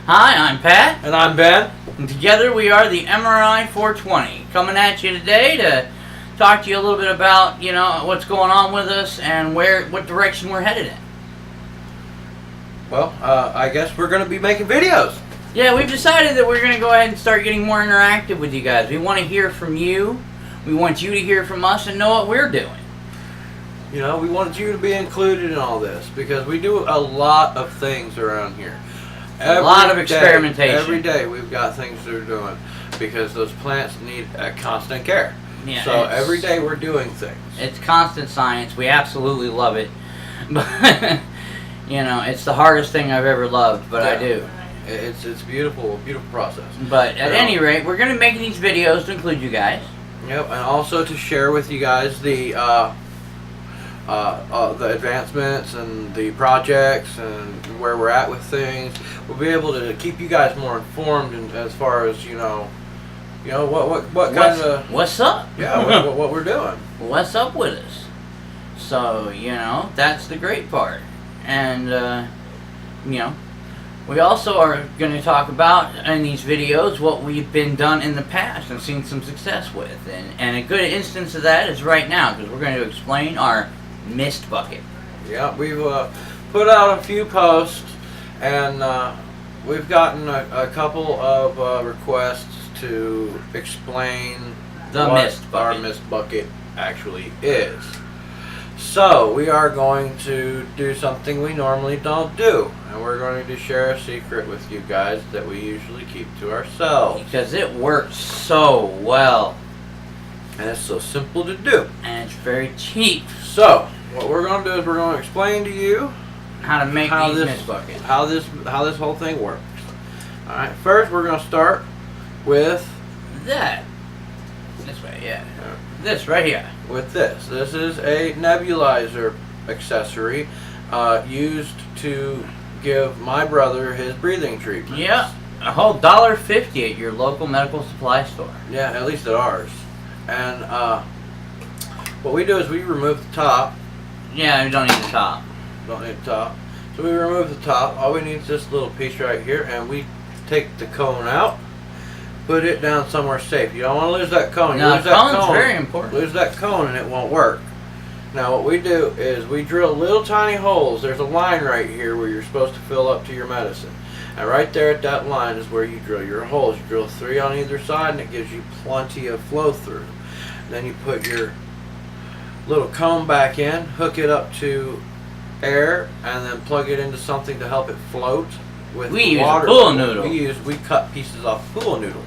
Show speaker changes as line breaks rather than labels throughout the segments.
Hi, I'm Pat.
And I'm Ben.
And together we are the MRI 420, coming at you today to talk to you a little bit about, what's going on with us and what direction we're headed in.
Well, I guess we're going to be making videos.
Yeah, we've decided that we're going to go ahead and start getting more interactive with you guys. We want to hear from you. We want you to hear from us and know what we're doing.
We wanted you to be included in all this because we do a lot of things around here.
A lot of experimentation.
Every day we've got things that we're doing because those plants need a constant care.
Yeah,
so every day we're doing things.
It's constant science. We absolutely love it. But, it's the hardest thing I've ever loved, but yeah. I do.
It's beautiful process.
But at any rate, we're going to make these videos to include you guys.
Yep, and also to share with you guys the advancements and the projects and where we're at with things. We'll be able to keep you guys more informed as far as what kind of
what's up.
Yeah, what we're doing.
What's up with us? So that's the great part, and we also are going to talk about in these videos what we've been done in the past and seen some success with, and a good instance of that is right now because we're going to explain our mist bucket.
Yeah, we've put out a few posts, and we've gotten a couple of requests to explain what our mist bucket actually is. So we are going to do something we normally don't do, and we're going to share a secret with you guys that we usually keep to ourselves.
Because it works so well.
And it's so simple to do.
And it's very cheap.
So what we're going to do is we're going to explain to you
how to make these mist buckets.
How this whole thing works. All right. First, we're going to start with
that. This way, yeah. This right here.
With this. This is a nebulizer accessory used to give my brother his breathing treatment.
Yeah. A whole $1.50 at your local medical supply store.
Yeah, at least at ours. And what we do is we remove the top.
Yeah, we don't need the top.
Don't need the top. So we remove the top. All we need is this little piece right here, and we take the cone out, put it down somewhere safe. You don't want to lose that cone.
No, the cone's very important.
Lose that cone and it won't work. Now what we do is we drill little tiny holes. There's a line right here where you're supposed to fill up to your medicine. And right there at that line is where you drill your holes. You drill 3 on either side and it gives you plenty of flow through. Then you put your little cone back in, hook it up to air, and then plug it into something to help it float with
we
water.
Use a pool noodle.
We cut pieces off pool noodles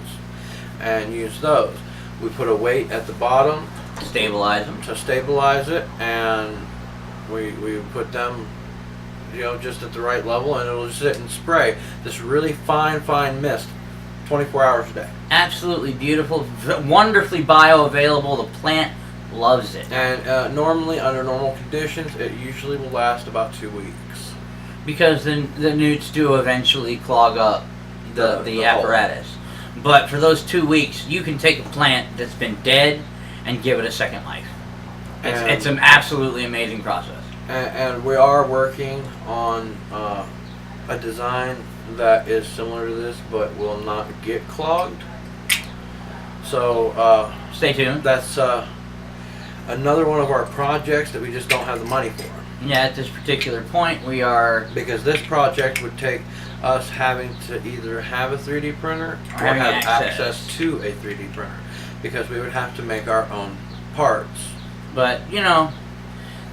and use those. We put a weight at the bottom
to stabilize them.
To stabilize it, and we put them just at the right level, and it'll sit and spray this really fine mist 24 hours a day.
Absolutely beautiful, wonderfully bioavailable. The plant loves it.
And normally, under normal conditions, it usually will last about 2 weeks.
Because the newts do eventually clog up the apparatus. Hole. But for those 2 weeks, you can take a plant that's been dead and give it a second life. It's an absolutely amazing process.
And we are working on a design that is similar to this, but will not get clogged. So
stay tuned.
That's another one of our projects that we just don't have the money for.
Yeah, at this particular point, we are...
Because this project would take us having to either have a 3D printer or have access to a 3D printer. Because we would have to make our own parts.
But,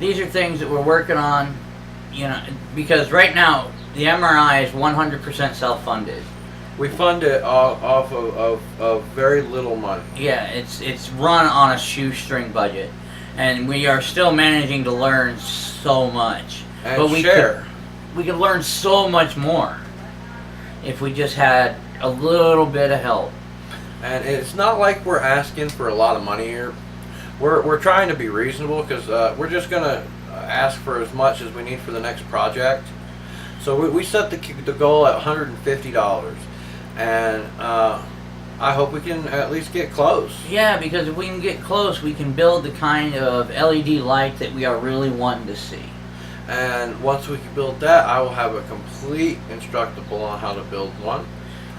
these are things that we're working on, because right now, the MRI is 100% self-funded.
We fund it off of very little money.
Yeah, it's run on a shoestring budget. And we are still managing to learn so much.
And but
we could learn so much more if we just had a little bit of help.
And it's not like we're asking for a lot of money here. We're trying to be reasonable because we're just going to ask for as much as we need for the next project. So we set the goal at $150. And I hope we can at least get close.
Yeah, because if we can get close, we can build the kind of LED light that we are really wanting to see.
And once we can build that, I will have a complete instructable on how to build one.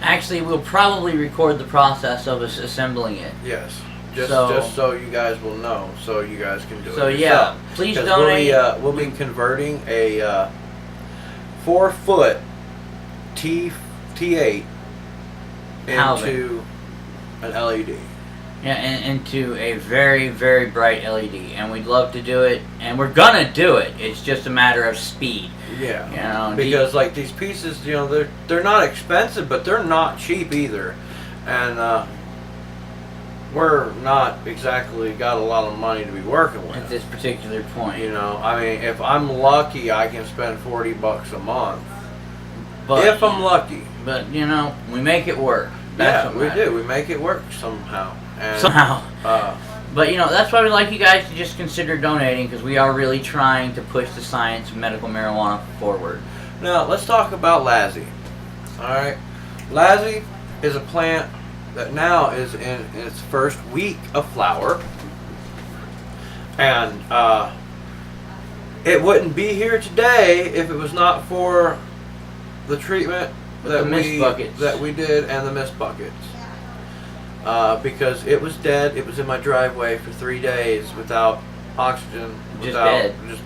Actually, we'll probably record the process of us assembling it.
Yes. Just so you guys will know, so you guys can do it.
So
yourself.
yeah, please donate.
We'll be converting a 4-foot T8 into an LED.
Yeah, into a very, very bright LED, and we'd love to do it, and we're gonna do it. It's just a matter of speed.
Yeah,
you know,
because like these pieces, you know, they're not expensive, but they're not cheap either, and we're not exactly got a lot of money to be working with
at this particular point.
You know, I mean, if I'm lucky, I can spend $40 a month.
But,
if I'm lucky.
But you know, we make it work.
That's what we do. We make it work somehow. And,
But you know, that's why we like you guys to just consider donating, because we are really trying to push the science of medical marijuana forward.
Now let's talk about Lassie. All right, Lassie is a plant that now is in its first week of flower, and it wouldn't be here today if it was not for the treatment that we did and the mist buckets. Because it was dead. It was in my driveway for 3 days without oxygen. Just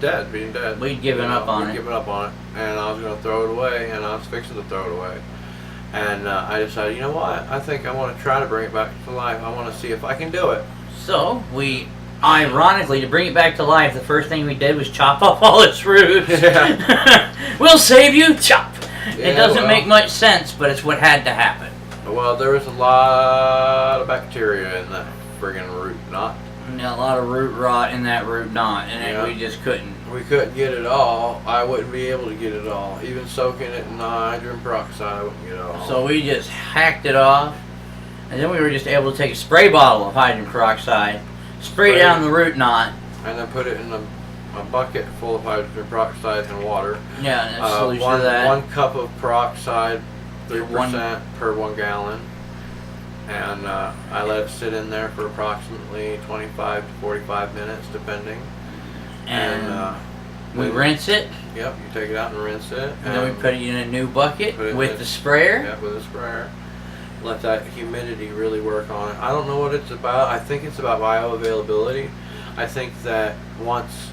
dead, being dead.
We'd given up on it.
And I was going to throw it away, and I was fixing to throw it away. And I decided, you know what? I think I want to try to bring it back to life. I want to see if I can do it.
So we, ironically, to bring it back to life, the first thing we did was chop off all its roots.
Yeah.
We'll save you, chop.
Yeah,
it doesn't make much sense, but it's what had to happen.
Well, there was a lot of bacteria in that friggin' root knot.
Yeah, a lot of root rot in that root knot, and we just couldn't.
We couldn't get it all. I wouldn't be able to get it all. Even soaking it in hydrogen peroxide, I wouldn't get it all.
So we just hacked it off, and then we were just able to take a spray bottle of hydrogen peroxide, spray down the root knot,
and then put it in a bucket full of hydrogen peroxide and water.
Yeah, and a solution of that.
1 cup of peroxide, 3% per 1 gallon. And I let it sit in there for approximately 25 to 45 minutes, depending.
And we rinse it.
Yep, you take it out and rinse it.
And then we put it in a new bucket with the sprayer.
Yeah, with a sprayer. Let that humidity really work on it. I don't know what it's about. I think it's about bioavailability. I think that once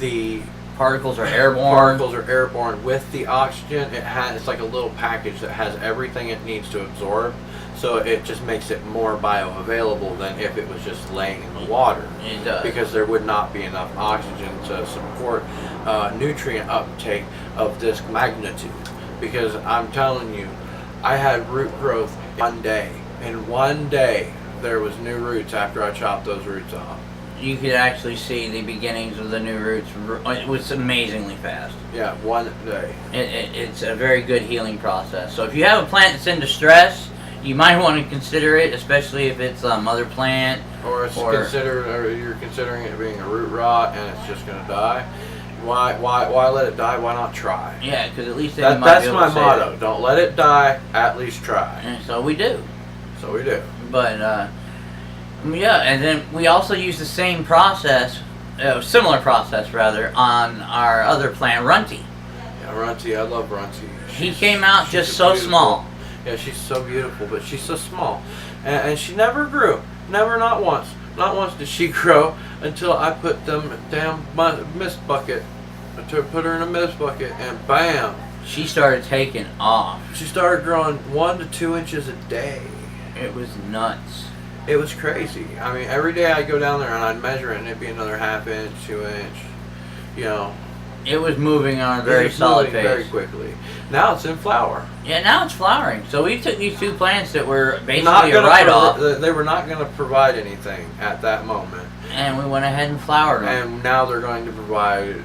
the
particles are airborne
with the oxygen, it's like a little package that has everything it needs to absorb. So it just makes it more bioavailable than if it was just laying in the water.
It does.
Because there would not be enough oxygen to support nutrient uptake of this magnitude. Because I'm telling you, I had root growth one day. In 1 day, there was new roots after I chopped those roots off.
You could actually see the beginnings of the new roots. It was amazingly fast.
Yeah, 1 day.
It's a very good healing process. So if you have a plant that's in distress, you might want to consider it, especially if it's a mother plant.
Or you're considering it being a root rot and it's just going to die. Why let it die? Why not try?
Yeah, because at least
that's my motto. Don't let it die. At least try.
And so we do. But yeah, and then we also use the same process, similar process rather, on our other plant, Runty.
Yeah, Runty. I love Runty.
He came out just so small.
Yeah, she's so beautiful, but she's so small. And she never grew. Not once. Not once did she grow until I put them damn mist bucket. I put her in a mist bucket, and bam!
She started taking off.
She started growing 1 to 2 inches a day.
It was nuts.
It was crazy. I mean, every day I'd go down there and I'd measure it, and it'd be another ½ inch, 2 inch. You know.
It was moving on a very solid pace.
Very quickly. Now it's in flower.
Yeah, now it's flowering. So we took these 2 plants that were basically a write-off.
They were not going to provide anything at that moment.
And we went ahead and flowered them.
And now they're going to provide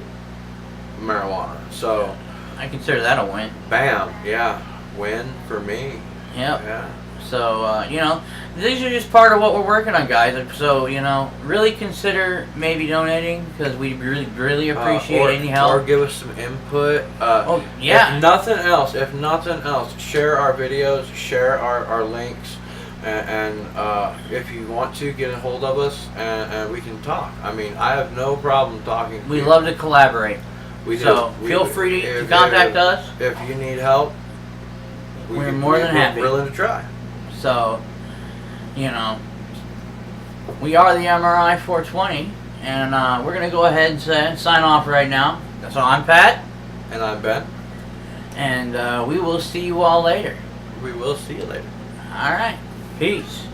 marijuana. So
I consider that a win.
Bam. Yeah. Win for me.
Yep.
Yeah.
So, you know, these are just part of what we're working on, guys. So, you know, really consider maybe donating, because we really appreciate any help.
Or give us some input.
Oh, yeah.
If nothing else, share our videos, share our links, and if you want to, get a hold of us, and we can talk. I mean, I have no problem talking to
we love to collaborate. So feel free to contact us.
If you need help,
We're more than happy.
We're willing to try.
So, you know, we are the MRI 420, and we're going to go ahead and sign off right now. So I'm Pat.
And I'm Ben.
And we will see you all later.
We will see you later.
All right. Peace.